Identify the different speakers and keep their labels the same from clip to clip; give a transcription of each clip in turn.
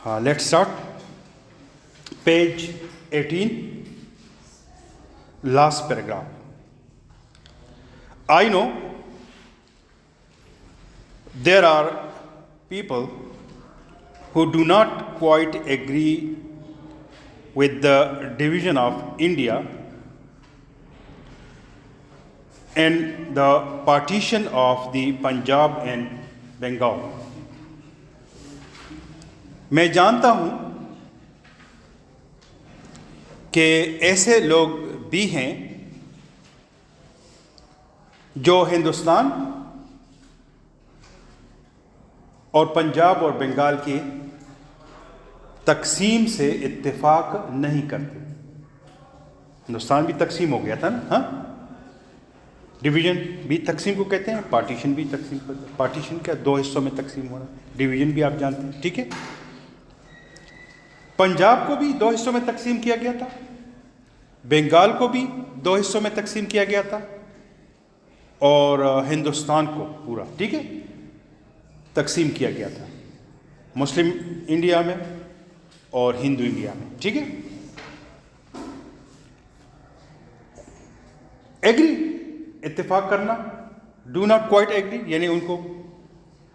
Speaker 1: Let's start. Page 18, last paragraph. I know there are people who do not quite agree with the division of India and the partition of the Punjab and Bengal. میں جانتا ہوں کہ ایسے لوگ بھی ہیں جو ہندوستان اور پنجاب اور بنگال کی تقسیم سے اتفاق نہیں کرتے. ہندوستان بھی تقسیم ہو گیا تھا نا, ہاں, ڈویژن بھی تقسیم کو کہتے ہیں, پارٹیشن بھی تقسیم کو. پارٹیشن کیا, دو حصوں میں تقسیم ہو رہا ہے. ڈویژن بھی آپ جانتے ہیں, ٹھیک ہے. پنجاب کو بھی دو حصوں میں تقسیم کیا گیا تھا, بنگال کو بھی دو حصوں میں تقسیم کیا گیا تھا, اور ہندوستان کو پورا, ٹھیک ہے, تقسیم کیا گیا تھا, مسلم انڈیا میں اور ہندو انڈیا میں, ٹھیک ہے. ایگری, اتفاق کرنا, ڈو ناٹ کوائٹ ایگری یعنی ان کو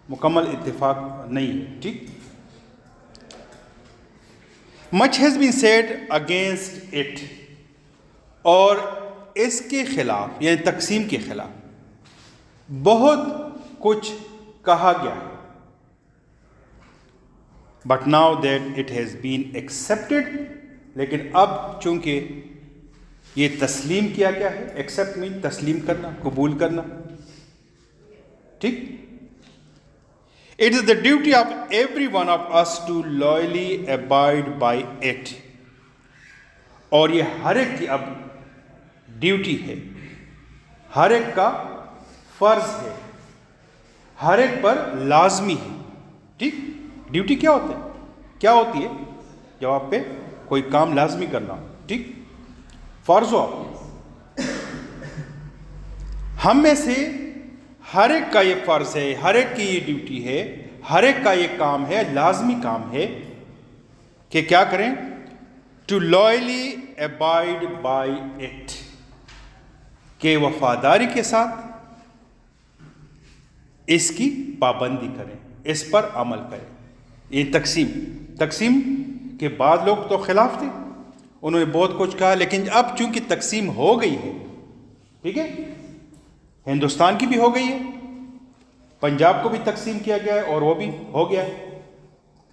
Speaker 1: مکمل اتفاق نہیں ہے, ٹھیک. Much has been said against it, اور اس کے خلاف یعنی تقسیم کے خلاف بہت کچھ کہا گیا ہے. But now that it has been accepted, لیکن اب چونکہ یہ تسلیم کیا گیا ہے, ایکسیپٹ مین تسلیم کرنا, قبول کرنا, ٹھیک. It is the duty of every one of us to loyally abide by it. اور یہ ہر ایک کی اب ڈیوٹی ہے, ہر ایک کا فرض ہے, ہر ایک پر لازمی ہے, ٹھیک. ڈیوٹی کیا ہوتا ہے, کیا ہوتی ہے جب آپ پہ کوئی کام لازمی کرنا ہو, ٹھیک, فرض ہو. ہم میں سے ہر ایک کا یہ فرض ہے, ہر ایک کی یہ ڈیوٹی ہے, ہر ایک کا یہ کام ہے, لازمی کام ہے کہ کیا کریں, ٹو لائلی ابائڈ بائی اٹ, کہ وفاداری کے ساتھ اس کی پابندی کریں, اس پر عمل کریں. یہ تقسیم کے بعد لوگ تو خلاف تھے, انہوں نے بہت کچھ کہا, لیکن اب چونکہ تقسیم ہو گئی ہے, ٹھیک ہے, ہندوستان کی بھی ہو گئی ہے, پنجاب کو بھی تقسیم کیا گیا ہے اور وہ بھی ہو گیا ہے,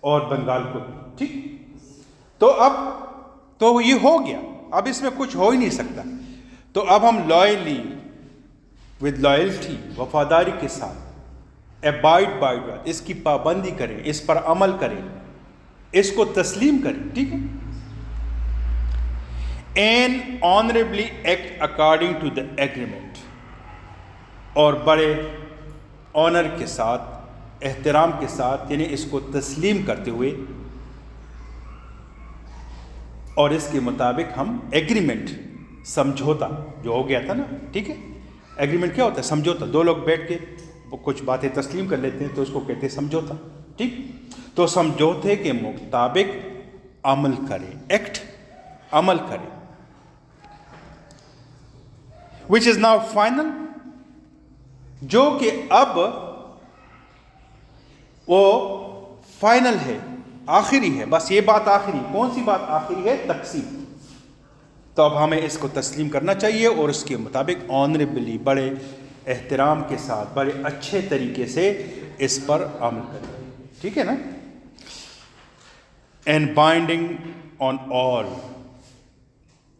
Speaker 1: اور بنگال کو بھی, ٹھیک. تو اب تو یہ ہو گیا, اب اس میں کچھ ہو ہی نہیں سکتا. تو اب ہم لائلی ود لائلٹی, وفاداری کے ساتھ, ابائڈ بائی, اس کی پابندی کریں, اس پر عمل کریں, اس کو تسلیم کریں, ٹھیک ہے. And honourably act according to the agreement, اور بڑے آنر کے ساتھ, احترام کے ساتھ, یعنی اس کو تسلیم کرتے ہوئے, اور اس کے مطابق ہم ایگریمنٹ, سمجھوتا جو ہو گیا تھا نا, ٹھیک ہے. ایگریمنٹ کیا ہوتا ہے, سمجھوتا. دو لوگ بیٹھ کے کچھ باتیں تسلیم کر لیتے ہیں تو اس کو کہتے ہیں سمجھوتا, ٹھیک. تو سمجھوتے کے مطابق عمل کریں, ایکٹ, عمل کریں. which is now final, جو کہ اب وہ فائنل ہے, آخری ہے, بس یہ بات آخری. کون سی بات آخری ہے, تقسیم. تو اب ہمیں اس کو تسلیم کرنا چاہیے اور اس کے مطابق آنریبلی, بڑے احترام کے ساتھ, بڑے اچھے طریقے سے اس پر عمل کریں, ٹھیک ہے نا. And binding on all,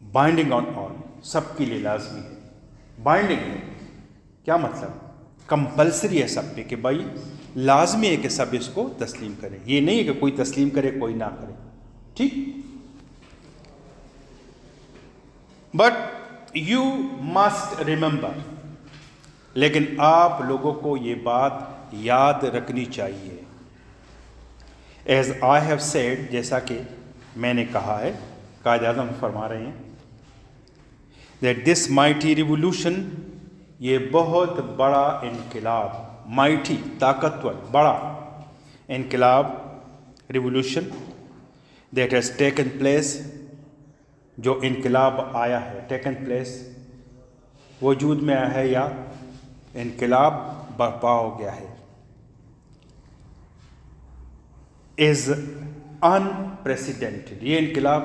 Speaker 1: binding on all, سب کے لیے لازمی ہے. بائنڈنگ ہے کیا مطلب, کمپلسری ہے سب پہ, کہ بھائی لازمی ہے کہ سب اس کو تسلیم کریں. یہ نہیں ہے کہ کوئی تسلیم کرے کوئی نہ کرے, ٹھیک. بٹ یو مسٹ ریممبر, لیکن آپ لوگوں کو یہ بات یاد رکھنی چاہیے. ایز آئی ہیو سیڈ, جیسا کہ میں نے کہا ہے, قائد اعظم فرما رہے ہیں, that this mighty revolution, یہ بہت بڑا انقلاب, مائٹی طاقتور, بڑا انقلاب, revolution that has taken place, جو انقلاب آیا ہے, taken place وجود میں آیا ہے یا انقلاب برپا ہو گیا ہے, is unprecedented. یہ انقلاب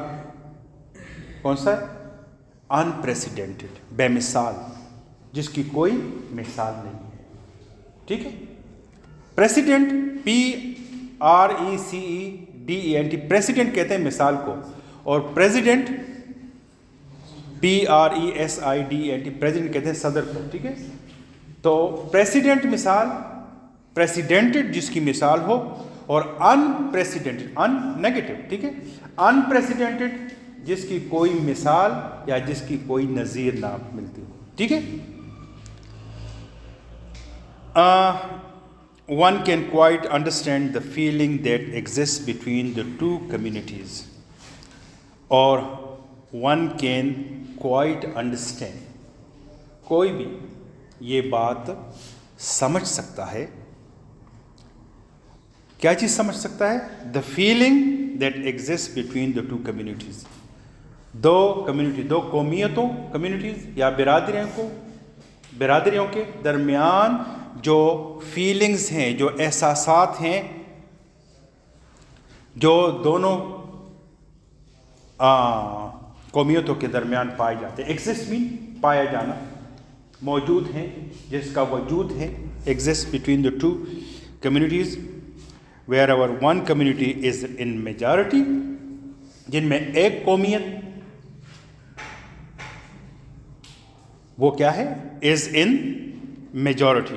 Speaker 1: کون سا ہے؟ unprecedented, بے مثال, جس کی کوئی مثال نہیں ہے. ٹھیک ہے. پریسیڈنٹ PRECEDENT, پریسیڈنٹ کہتے ہیں مثال کو, اور پریزیڈنٹ PRESIDENT, پریزیڈنٹ کہتے ہیں صدر کو. ٹھیک ہے. تو پریسیڈنٹ مثال, پریسیڈنٹڈ جس کی مثال ہو, اور انپریسیڈنٹڈ, ان نیگیٹو, ٹھیک ہے, انپریسیڈنٹڈ جس کی کوئی مثال یا جس کی کوئی نظیر نہ ملتی ہو. ٹھیک ہے. One can quite understand the feeling that exists between the two communities, or one can quite understand, کوئی بھی یہ بات سمجھ سکتا ہے. کیا چیز سمجھ سکتا ہے؟ the feeling that exists between the two communities, دو کمیونٹی, دو قومیتوں, کمیونٹیز یا برادریوں کے درمیان جو فیلنگز ہیں, جو احساسات ہیں, جو دونوں قومیتوں کے درمیان پائے جاتے ہیں. ایگزسٹ مین پایا جانا, موجود ہیں, جس کا وجود ہے. Exist between the two communities where ever one community is in majority, جن میں ایک قومیت وہ کیا ہے؟ از ان میجورٹی,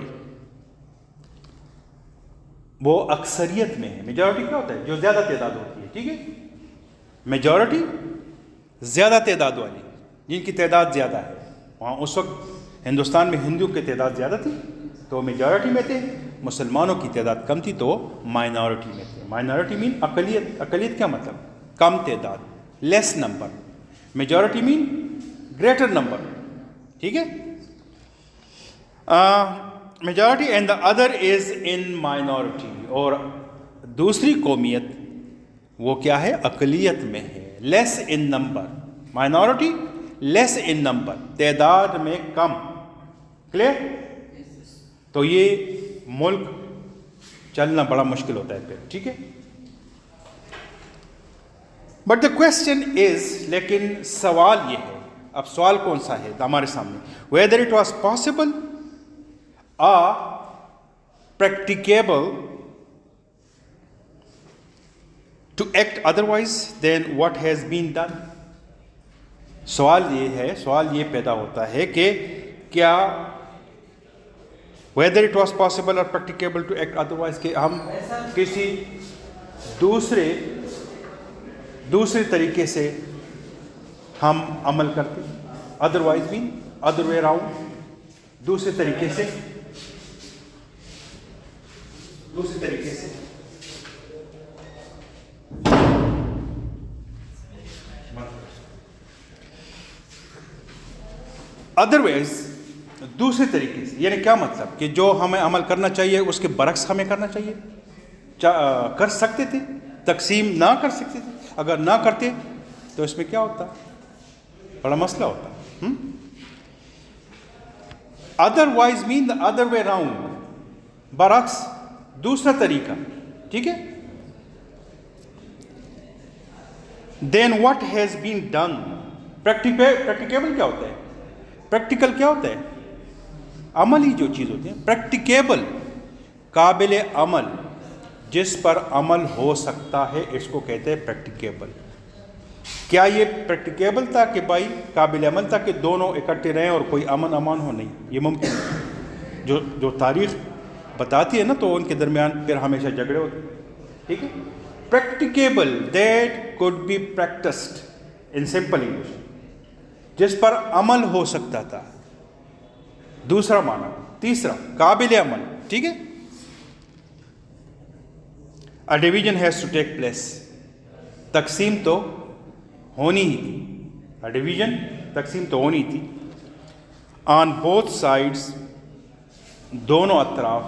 Speaker 1: وہ اکثریت میں ہے. میجورٹی کیا ہوتا ہے؟ جو زیادہ تعداد ہوتی ہے. ٹھیک ہے. میجورٹی زیادہ تعداد والی, جن کی تعداد زیادہ ہے. وہاں اس وقت ہندوستان میں ہندوؤں کی تعداد زیادہ تھی تو میجورٹی میں تھے, مسلمانوں کی تعداد کم تھی تو مائنورٹی میں تھے. مائنورٹی مین اقلیت. اقلیت کیا مطلب؟ کم تعداد, لیس نمبر. میجورٹی مین گریٹر نمبر. ٹھیک ہے. Majority and the other is in minority, اور دوسری قومیت وہ کیا ہے؟ اقلیت میں ہے. لیس ان نمبر, مائنورٹی لیس ان نمبر, تعداد میں کم. کلیئر؟ تو یہ ملک چلنا بڑا مشکل ہوتا ہے پھر. ٹھیک ہے. بٹ دا کوشچن از, لیکن سوال یہ ہے, اب سوال کون سا ہے ہمارے سامنے؟ whether it was possible or practicable to act otherwise than what has been done. سوال یہ پیدا ہوتا ہے کہ کیا whether it was possible or practicable to act otherwise, کہ ہم کسی دوسرے طریقے سے ہم عمل کرتے. ادروائز مین ادر وے اراؤنڈ, دوسرے طریقے سے. ادروائز دوسرے طریقے سے, یعنی کیا مطلب؟ کہ جو ہمیں عمل کرنا چاہیے اس کے برعکس ہمیں کرنا چاہیے. کر سکتے تھے, تقسیم نہ کر سکتے تھے. اگر نہ کرتے تو اس میں کیا ہوتا؟ بڑا مسئلہ ہوتا. Otherwise mean the other way round, برعکس, دوسرا طریقہ. ٹھیک ہے. Then what has been done. Practicable کیا ہوتا ہے؟ پریکٹیکل کیا ہوتا ہے؟ عملی جو چیز ہوتی ہے. پریکٹیکیبل قابل عمل, جس پر عمل ہو سکتا ہے, اس کو کہتے ہیں پریکٹیکیبل. کیا یہ پریکٹیکیبل تھا کہ بھائی قابل عمل تھا کہ دونوں اکٹھے رہیں اور کوئی امن امان ہو؟ نہیں, یہ ممکن ہے. جو تاریخ بتاتی ہے نا, تو ان کے درمیان پھر ہمیشہ جھگڑے ہوتے. ٹھیک ہے. Practicable that could be practised in simple English, جس پر عمل ہو سکتا تھا. دوسرا معنی. تیسرا قابل عمل. ٹھیک ہے. A division has to take place. تقسیم تو ہونی ہی تھی. A division, تقسیم تو ہونی تھی. On both sides, دونوں اطراف.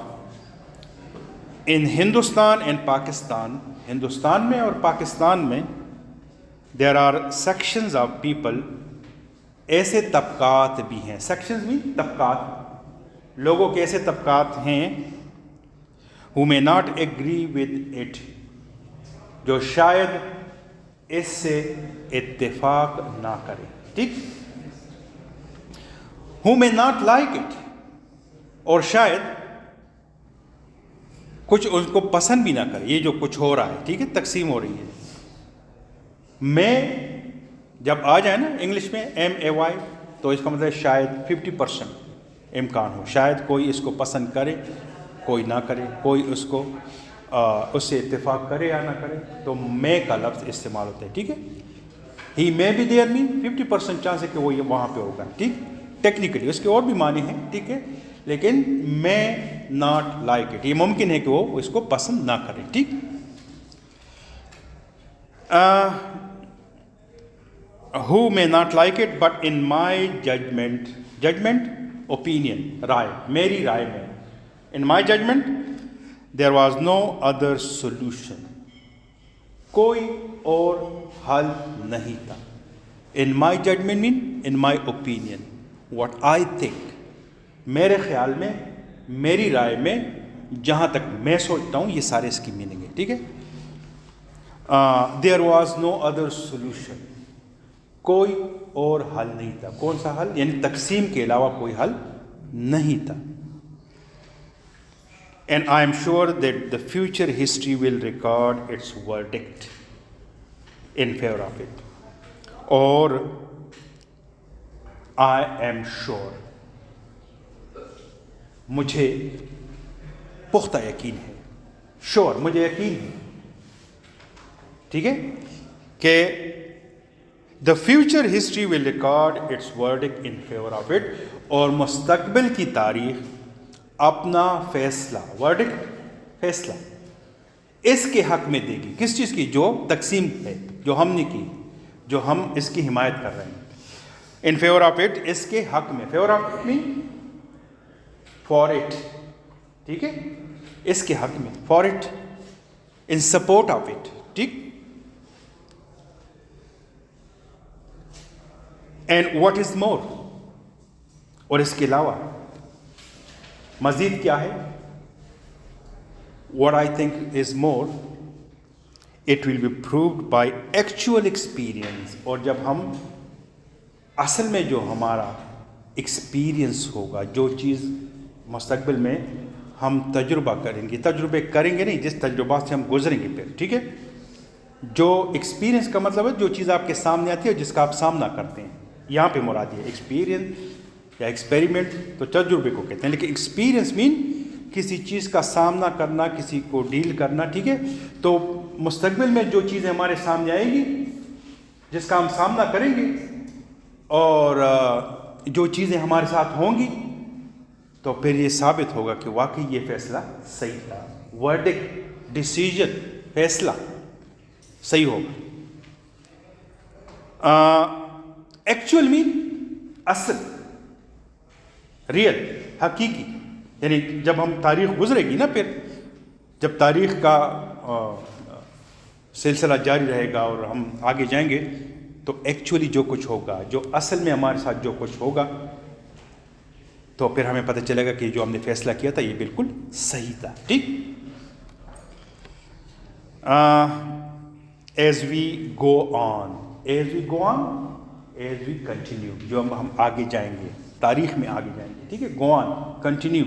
Speaker 1: In Hindustan and Pakistan, Hindustan میں اور پاکستان میں there are sections of people, ایسے طبقات بھی ہیں، سیکشنز بھی طبقات، لوگوں کے ایسے طبقات ہیں who may not agree with it، جو شاید اس سے اتفاق نہ کرے، ٹھیک، who may not like it، اور شاید کچھ اس کو پسند بھی نہ کرے، یہ جو کچھ ہو رہا ہے، ٹھیک ہے، تقسیم ہو رہی ہے۔ میں جب آ جائے نا انگلش میں MAY، تو اس کا مطلب شاید 50% امکان ہو، شاید کوئی اس کو پسند کرے، کوئی نہ کرے، کوئی اس کو اس سے اتفاق کرے یا نہ کرے، تو میں کا لفظ استعمال ہوتا ہے، ٹھیک ہے۔ He may be there mean 50% chance ہے کہ وہ وہاں پہ ہوگا، ٹھیک، ٹیکنیکلی اس کے اور بھی معنی ہیں، ٹھیک ہے، لیکن میں ناٹ لائک اٹ، یہ ممکن ہے کہ وہ اس کو پسند نہ کرے، ٹھیک۔ who may not like it but in my judgment opinion، رائے، میری رائے میں، in my judgment there was no other solution، کوئی اور حل نہیں تھا۔ in my judgment mean in my opinion، what I think، میرے خیال میں، میری رائے میں، جہاں تک میں سوچتا ہوں، یہ سارے اس کی میننگ ہے، ٹھیک ہے۔ there was no other solution، کوئی اور حل نہیں تھا۔ کون سا حل؟ یعنی تقسیم کے علاوہ کوئی حل نہیں تھا۔ and I am sure that the future history will record its verdict in favor of it، اور I am sure، مجھے پختہ یقین ہے، شور مجھے یقین ہے، ٹھیک ہے، کہ the future history will record its verdict in favor of it، اور مستقبل کی تاریخ اپنا فیصلہ، verdict فیصلہ، اس کے حق میں دے گی۔ کس چیز کی؟ جو تقسیم ہے، جو ہم نے کی، جو ہم اس کی حمایت کر رہے ہیں، in favor of it، اس کے حق میں، favor of it mean for it، ٹھیک ہے، اس کے حق میں، for it، in support of it، ٹھیک۔ and what is more، اور اس کے علاوہ مزید کیا ہے؟ what I think is more، it will be proved by actual experience، اور جب ہم اصل میں جو ہمارا ایکسپیرئنس ہوگا، جو چیز مستقبل میں ہم تجربہ کریں گے، تجربے کریں گے نہیں، جس تجربات سے ہم گزریں گے پھر، ٹھیک ہے، جو ایکسپیرئنس کا مطلب ہے جو چیز آپ کے سامنے آتی ہے جس کا آپ سامنا کرتے ہیں، یہاں پہ مراد ہے ایکسپیرئنس یا ایکسپیریمنٹ، تو تجربے کو کہتے ہیں، لیکن ایکسپیرئنس مین کسی چیز کا سامنا کرنا، کسی کو ڈیل کرنا، ٹھیک ہے۔ تو مستقبل میں جو چیزیں ہمارے سامنے آئیں گی، جس کا ہم سامنا کریں گے، اور جو چیزیں ہمارے ساتھ ہوں گی، تو پھر یہ ثابت ہوگا کہ واقعی یہ فیصلہ صحیح تھا، ورڈکٹ، ڈیسیژن، فیصلہ صحیح ہوگا۔ ایکچوئل مین اصل، ریئل، حقیقی، یعنی جب ہم تاریخ گزرے گی نا، پھر جب تاریخ کا سلسلہ جاری رہے گا اور ہم آگے جائیں گے، تو ایکچولی جو کچھ ہوگا، جو اصل میں ہمارے ساتھ جو کچھ ہوگا، تو پھر ہمیں پتہ چلے گا کہ جو ہم نے فیصلہ کیا تھا یہ بالکل صحیح تھا، ٹھیک۔ As we go on, as we go on, as we continue, جو ہم آگے جائیں گے، تاریخ میں آگے جائیں گے، ٹھیک ہے، گو آن، کنٹینیو،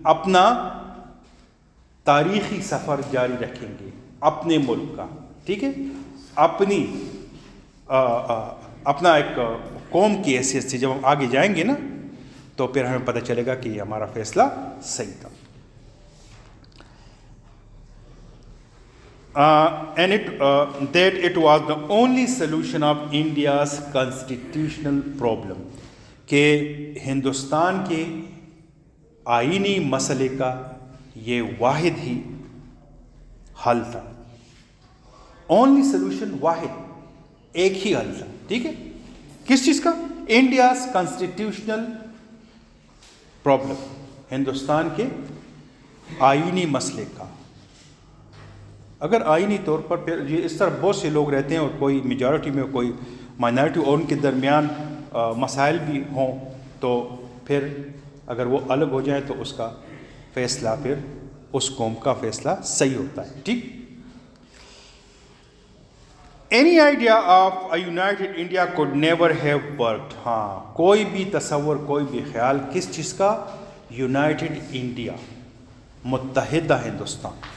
Speaker 1: اپنا تاریخی سفر جاری رکھیں گے، اپنے ملک کا، ٹھیک ہے، اپنی اپنا ایک قوم کی حیثیت سے جب ہم آگے جائیں گے نا، تو پھر ہمیں پتہ چلے گا کہ یہ ہمارا فیصلہ صحیح تھا۔ and that it was the only solution of India's constitutional problem، کہ ہندوستان کے آئینی مسئلے کا یہ واحد ہی حل تھا۔ اونلی سولوشن، واحد، ایک ہی حل تھا، ٹھیک ہے، کس چیز کا؟ انڈیاز کانسٹیٹیوشنل پرابلم، ہندوستان کے آئینی مسئلے کا۔ اگر آئینی طور پر پھر یہ اس طرح بہت سے لوگ رہتے ہیں اور کوئی میجارٹی میں کوئی مائنارٹی اور ان کے درمیان مسائل بھی ہوں تو پھر اگر وہ الگ ہو جائیں تو اس کا فیصلہ پھر اس قوم کا فیصلہ صحیح ہوتا ہے. ٹھیک. Any idea of a United India could never have worked. ہاں کوئی بھی تصور کوئی بھی خیال کس چیز کا؟ یونائٹیڈ انڈیا، متحدہ Hindustan.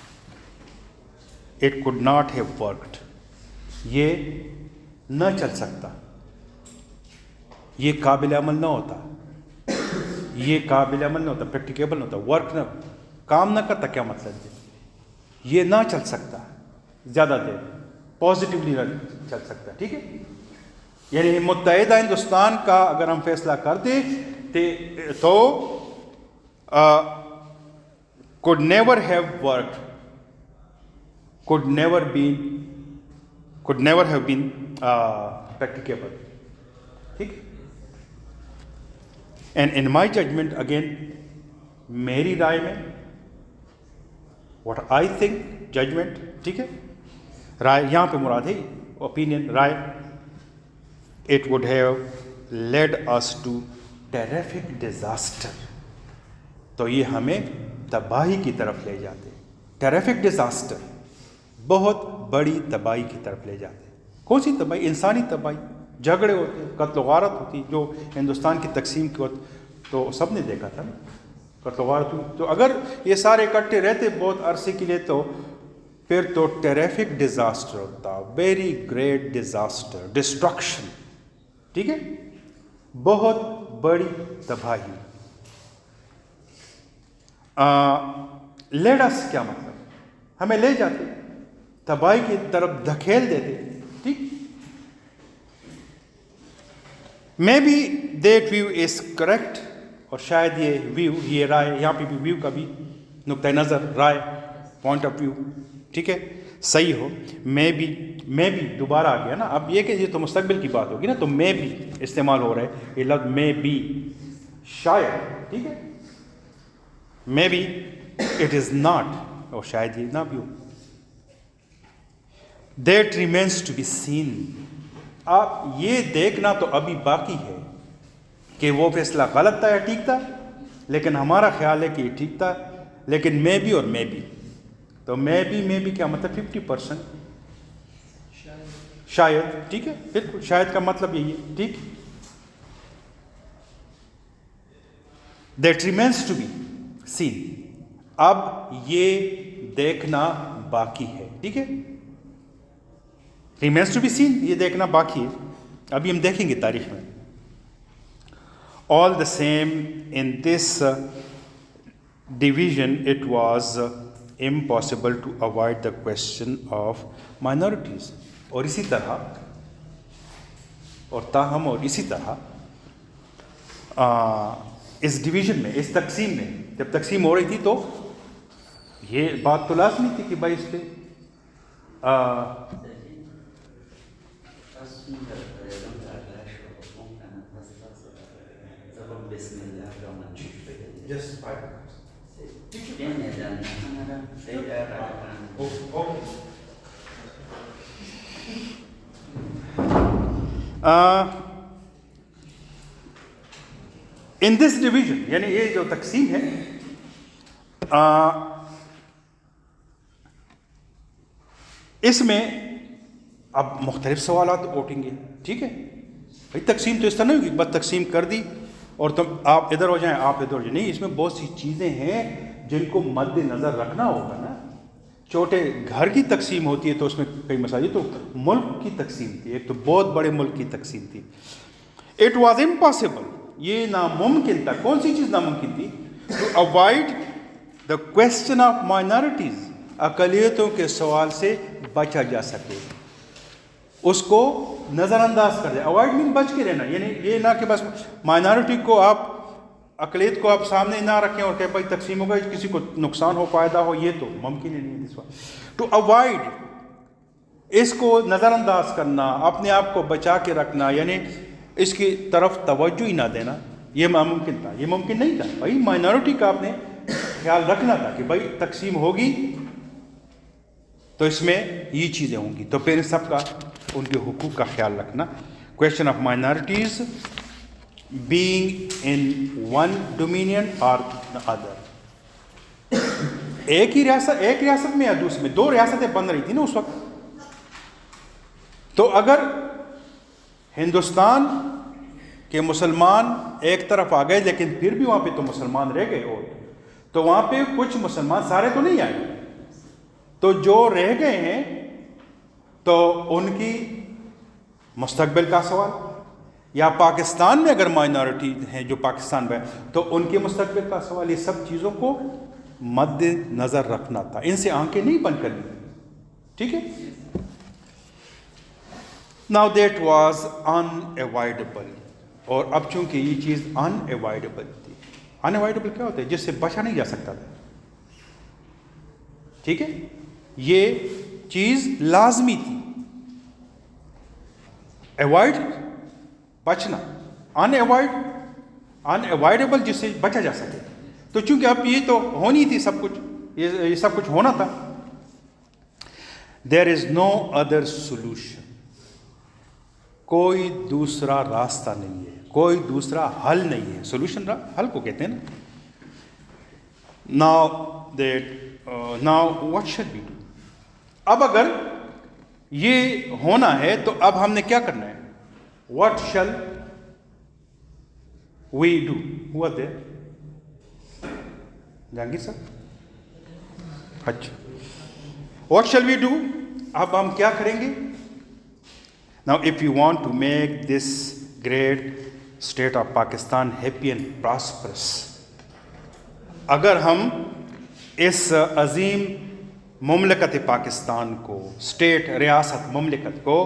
Speaker 1: It could not have worked. یہ نہ چل سکتا، یہ قابل عمل نہ ہوتا، یہ قابل عمل نہ ہوتا، پریکٹیکیبل نہ ہوتا، ورک نہ کام نہ کرتا. کیا مطلب ہے؟ یہ نہ چل سکتا زیادہ دیر، پازیٹیولی نہ چل سکتا. ٹھیک ہے. یعنی متحدہ ہندوستان کا اگر ہم فیصلہ کر دیں تو could never have worked, could never have been practicable. ٹھیک. And in my judgment again, میری رائے میں what I think judgment. ٹھیک ہے. رائے یہاں پہ مراد ہے opinion، Rai. It would have led us to terrific disaster. تو یہ ہمیں تباہی کی طرف لے جاتے. ٹیریفک ڈیزاسٹر، بہت بڑی تباہی کی طرف لے جاتے. کون سی تباہی؟ انسانی تباہی. جھگڑے ہوتے، قتل و غارت ہوتی. جو ہندوستان کی تقسیم کے وقت تو سب نے دیکھا تھا نا، قتل و غارت ہوئی. تو اگر یہ سارے اکٹھے رہتے بہت عرصے کے لیے تو پھر تو ٹیریفک ڈیزاسٹر ہوتا، ویری گریٹ ڈیزاسٹر، ڈسٹرکشن. ٹھیک ہے. بہت بڑی تباہی. لیڈ اس کیا مطلب؟ ہمیں لے جاتے، تباہی کی طرف دھکیل دیتے. ٹھیک. May be that view is correct. اور شاید یہ ویو، یہ رائے، یہاں پہ بھی ویو کا بھی نقطۂ نظر، رائے، پوائنٹ آف ویو، ٹھیک ہے، صحیح ہو. مے بی دوبارہ آ گیا نا. اب یہ کہ یہ تو مستقبل کی بات ہوگی نا، تو مے بھی استعمال ہو رہا ہے یہ لفظ مے بی، شاید. ٹھیک ہے. May be it is not, اور شاید یہ نہ بھی ہو. That remains to be seen. آپ یہ دیکھنا تو ابھی باقی ہے کہ وہ فیصلہ غلط تھا یا ٹھیک تھا، لیکن ہمارا خیال ہے کہ یہ ٹھیک تھا. لیکن مے بی اور مے بی، تو مے بی کیا مطلب 50%، شاید. ٹھیک ہے. بالکل شاید کا مطلب یہی ہے. ٹھیک. That remains to be seen. اب یہ دیکھنا باقی ہے. ٹھیک ہے. ریمینس ٹو بی سین، یہ دیکھنا باقی ہے. ابھی ہم دیکھیں گے تاریخ میں. All the same in this division it was impossible to avoid the question of minorities. اور اسی طرح اور تاہم اور اسی طرح اس ڈویژن میں، اس تقسیم میں، جب تقسیم ہو رہی تھی تو یہ بات تو لازمی تھی کہ بھائی اس پہ ان دس ڈویژن، یعنی یہ جو تقسیم ہے، اس میں اب مختلف سوالات اٹھیں گے. ٹھیک ہے. بھائی تقسیم تو اس طرح نہیں ہوگی بس تقسیم کر دی اور تم آپ ادھر ہو جائیں، آپ ادھر ہو جائیں. نہیں، اس میں بہت سی چیزیں ہیں جن کو مد نظر رکھنا ہوگا نا. چھوٹے گھر کی تقسیم ہوتی ہے تو اس میں کئی مسائل. تو ملک کی تقسیم تھی، ایک تو بہت بڑے ملک کی تقسیم تھی. اٹ واز امپاسبل، یہ ناممکن تھا. کون سی چیز ناممکن تھی؟ To avoid the question of minorities, اقلیتوں کے سوال سے بچا جا سکے، اس کو نظر انداز کر دیں. اوائڈ مین بچ کے رہنا، یعنی یہ نہ کہ بس مائنارٹی کو آپ، اقلیت کو آپ سامنے نہ رکھیں اور کہ بھائی تقسیم ہوگا کسی کو نقصان ہو، فائدہ ہو. یہ تو ممکن ہی نہیں ہے. ٹو اوائڈ، اس کو نظر انداز کرنا، اپنے آپ کو بچا کے رکھنا، یعنی اس کی طرف توجہ ہی نہ دینا، یہ ناممکن تھا. یہ ممکن نہیں تھا. بھائی مائنارٹی کا آپ نے خیال رکھنا تھا کہ بھائی تقسیم ہوگی تو اس میں یہ چیزیں ہوں گی. تو پھر سب کا ان کے حقوق کا خیال رکھنا. Question of minorities being in one dominion اور ادر. ایک ریاست میں یا دوسرے میں 2 ریاستیں بن رہی تھی نا اس وقت. تو اگر ہندوستان کے مسلمان ایک طرف آ گئے لیکن پھر بھی وہاں پہ تو مسلمان رہ گئے, اور تو وہاں پہ کچھ مسلمان, سارے تو نہیں آئے, تو جو رہ گئے ہیں تو ان کی مستقبل کا سوال, یا پاکستان میں اگر مائنارٹی ہیں جو پاکستان میں, تو ان کے مستقبل کا سوال. یہ سب چیزوں کو مد نظر رکھنا تھا, ان سے آنکھیں نہیں بند کرنی. ٹھیک ہے. Now that was unavoidable. اور اب چونکہ یہ چیز unavoidable تھی. unavoidable کیا ہوتا ہے؟ جس سے بچا نہیں جا سکتا تھا. ٹھیک ہے. یہ چیز لازمی تھی. avoid بچنا, unavoidable جس سے بچا جا سکے. تو چونکہ اب یہ تو ہونی تھی سب کچھ, یہ سب کچھ ہونا تھا. There is no other solution. کوئی دوسرا راستہ نہیں ہے, کوئی دوسرا حل نہیں ہے. سولوشن حل کو کہتے ہیں نا. Now what should we do? اب اگر یہ ہونا ہے تو اب ہم نے کیا کرنا ہے؟ What shall we do? ہوا دے جہانگیر صاحب. اچھا, What shall we do? اب ہم کیا کریں گے؟ Now if you want to make this great state of Pakistan happy and prosperous, اگر ہم اس عظیم مملکت پاکستان کو, اسٹیٹ, ریاست, مملکت کو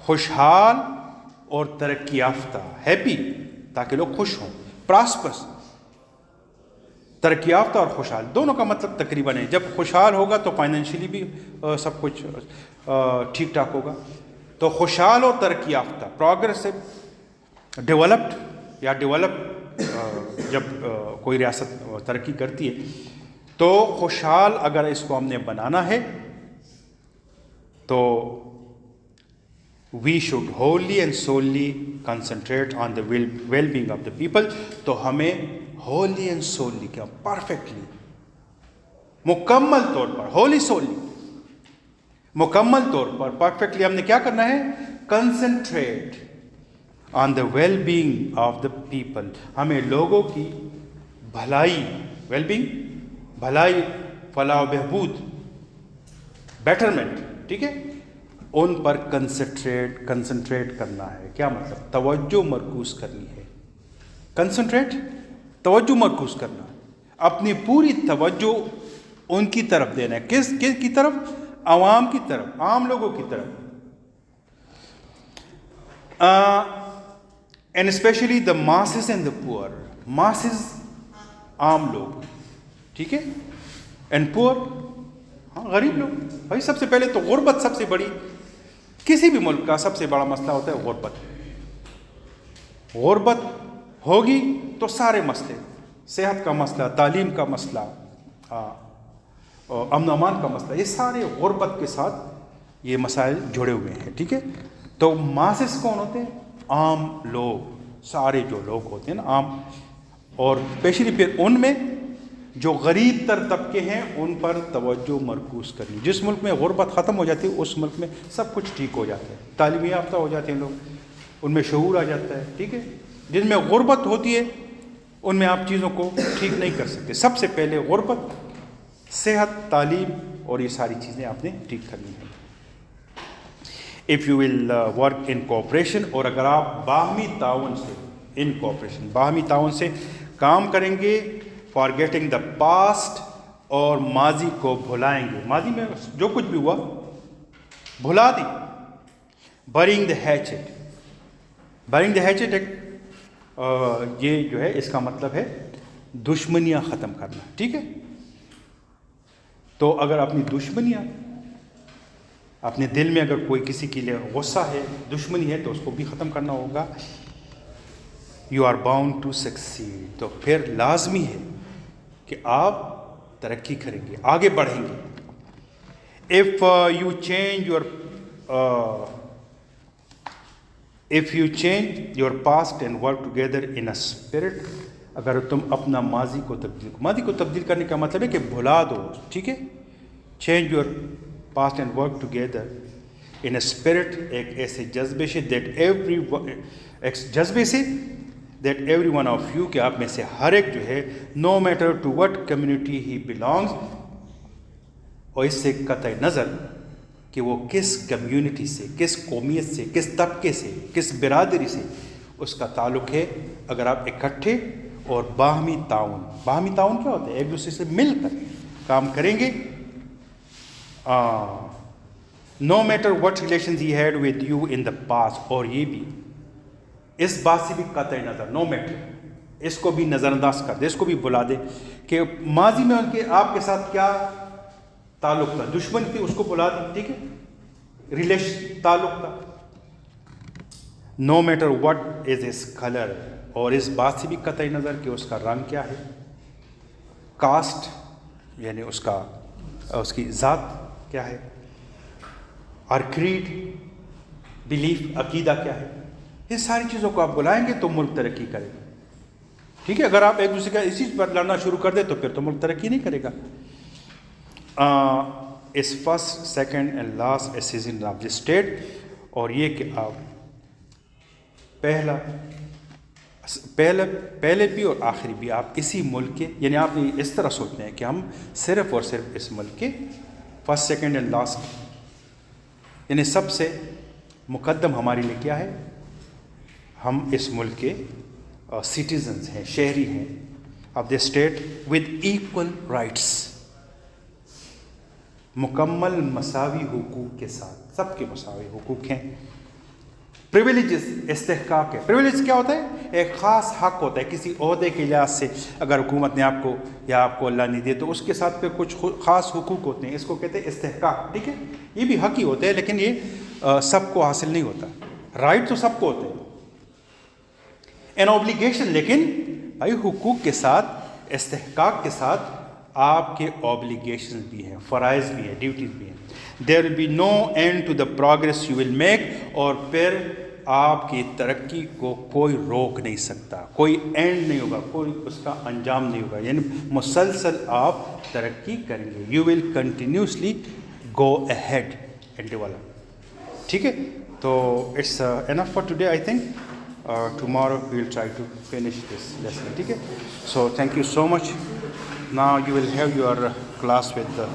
Speaker 1: خوشحال اور ترقی یافتہ, ہیپی تاکہ لوگ خوش ہوں, پراسپرس, ترقی یافتہ اور خوشحال دونوں کا مطلب تقریباً ہے. جب خوشحال ہوگا تو فائنینشلی بھی سب کچھ ٹھیک ٹھاک ہوگا. تو خوشحال اور ترقی یافتہ, پروگریسو, ڈیولپڈ یا ڈیولپ, جب کوئی ریاست ترقی کرتی ہے تو خوشحال اگر اس کو ہم نے بنانا ہے تو we should wholly and solely concentrate on the well being of the people. تو ہمیں ہوللی اینڈ سوللی کیا, پرفیکٹلی, مکمل طور پر, ہولی سوللی, مکمل طور پر, پرفیکٹلی ہم نے کیا کرنا ہے؟ Concentrate on the well being of the people. ہمیں لوگوں کی بھلائی, ویل بینگ, بھلائی, فلاح و بہبود, بیٹرمنٹ, ٹھیک ہے, ان پر کنسنٹریٹ کرنا ہے. کیا مطلب؟ توجہ مرکوز کرنی ہے. کنسنٹریٹ, توجہ مرکوز کرنا, اپنی پوری توجہ ان کی طرف دینا ہے. کس کی طرف؟ عوام کی طرف, عام لوگوں کی طرف. And especially the masses and the poor. Masses, عام لوگ, ٹھیک ہے, اینڈ پور, ہاں, غریب لوگ. بھائی سب سے پہلے تو غربت سب سے بڑی, کسی بھی ملک کا سب سے بڑا مسئلہ ہوتا ہے غربت. غربت ہوگی تو سارے مسئلے, صحت کا مسئلہ, تعلیم کا مسئلہ, امن و امان کا مسئلہ, یہ سارے غربت کے ساتھ یہ مسائل جڑے ہوئے ہیں. ٹھیک ہے. تو ماسز کون ہوتے ہیں؟ عام لوگ, سارے جو لوگ ہوتے ہیں نا, عام. اور اسپیشلی پھر ان میں جو غریب تر طبقے ہیں ان پر توجہ مرکوز کرنی. جس ملک میں غربت ختم ہو جاتی ہے اس ملک میں سب کچھ ٹھیک ہو جاتا ہے, تعلیم یافتہ ہو جاتے ہیں لوگ, ان میں شعور آ جاتا ہے. ٹھیک ہے. جن میں غربت ہوتی ہے ان میں آپ چیزوں کو ٹھیک نہیں کر سکتے. سب سے پہلے غربت, صحت, تعلیم اور یہ ساری چیزیں آپ نے ٹھیک کرنی ہیں. If you will work in cooperation, اور اگر آپ باہمی تعاون سے, ان کوآپریشن, باہمی تعاون سے کام کریں گے, فارگیٹنگ دا پاسٹ, اور ماضی کو بھلائیں گے, ماضی میں جو کچھ بھی ہوا بھلا دی. برینگ دا ہیچٹ, برینگ دا ہیچٹ ایک یہ جو ہے اس کا مطلب ہے دشمنیاں ختم کرنا. ٹھیک ہے. تو اگر اپنی دشمنیاں, اپنے دل میں اگر کوئی کسی کے لیے غصہ ہے, دشمنی ہے, تو اس کو بھی ختم کرنا ہوگا. You are bound to succeed. تو پھر لازمی ہے کہ آپ ترقی کریں گے, آگے بڑھیں گے. if you change your if you change your past and work together in a spirit, اگر تم اپنا ماضی کو تبدیل کرنے کا مطلب ہے کہ بھلا دو, ٹھیک ہے, change your past and work together in a spirit, ایک ایسے جذبے سے that every one of you, کہ آپ میں سے ہر ایک جو ہے, no matter to what community he belongs, اور اس سے قطع نظر کہ وہ کس کمیونٹی سے, کس قومیت سے, کس طبقے سے, کس برادری سے اس کا تعلق ہے, اگر آپ اکٹھے اور باہمی تعاون کیا ہوتا ہے, ایک دوسرے سے مل کر کام کریں گے. No matter what relations he had with you in the past, اور یہ بھی اس بات سے بھی قطع نظر, نو میٹر, اس کو بھی نظر انداز کر دے, اس کو بھی بلا دے کہ ماضی میں ان کے آپ کے ساتھ کیا تعلق تھا, دشمن تھی, اس کو بلا دیں, ٹھیک ہے, ریلیشن تعلق تھا. No matter what is his colour, اور اس بات سے بھی قطع نظر کہ اس کا رنگ کیا ہے, کاسٹ یعنی اس کی ذات کیا ہے, اور کریڈ بلیف عقیدہ کیا ہے, یہ ساری چیزوں کو آپ بلائیں گے تو ملک ترقی کرے گا, ٹھیک ہے. اگر آپ ایک دوسرے کا اسی پر لڑنا شروع کر دیں تو پھر تو ملک ترقی نہیں کرے گا. اس first second and last a season of this state, اور یہ کہ آپ پہلے بھی اور آخری بھی آپ اسی ملک کے, یعنی آپ اس طرح سوچتے ہیں کہ ہم صرف اور صرف اس ملک کے فرسٹ سیکنڈ اینڈ لاسٹ, یعنی سب سے مقدم ہمارے لیے کیا ہے, ہم اس ملک کے سٹیزنز ہیں, شہری ہیں of the state with equal rights, مکمل مساوی حقوق کے ساتھ, سب کے مساوی حقوق ہیں. پریویلیجز استحقاق ہے. پریویلیج کیا ہوتا ہے, ایک خاص حق ہوتا ہے کسی عہدے کے لحاظ سے, اگر حکومت نے آپ کو یا آپ کو اللہ نہیں دے تو اس کے ساتھ پہ کچھ خاص حقوق ہوتے ہیں, اس کو کہتے ہیں استحقاق, ٹھیک ہے. یہ بھی حق ہی ہوتے ہیں لیکن یہ سب کو حاصل نہیں ہوتا. رائٹ تو سب کو ہوتے ہیں, این اوبلیگیشن, لیکن بھائی حقوق کے ساتھ, استحقاق کے ساتھ آپ کے اوبلیگیشن بھی ہیں, فرائض بھی ہیں, ڈیوٹیز بھی ہیں. There will be no end to the progress you will make, اور پھر آپ کی ترقی کو کوئی روک نہیں سکتا, کوئی اینڈ نہیں ہوگا, کوئی اس کا انجام نہیں ہوگا, یعنی مسلسل آپ ترقی کریں گے. You will continuously go ahead and develop, ٹھیک ہے. تو it's enough for today, I think. Tomorrow we will try to finish this lesson, ٹھیک ہے. So thank you so much. Now you will have your class with the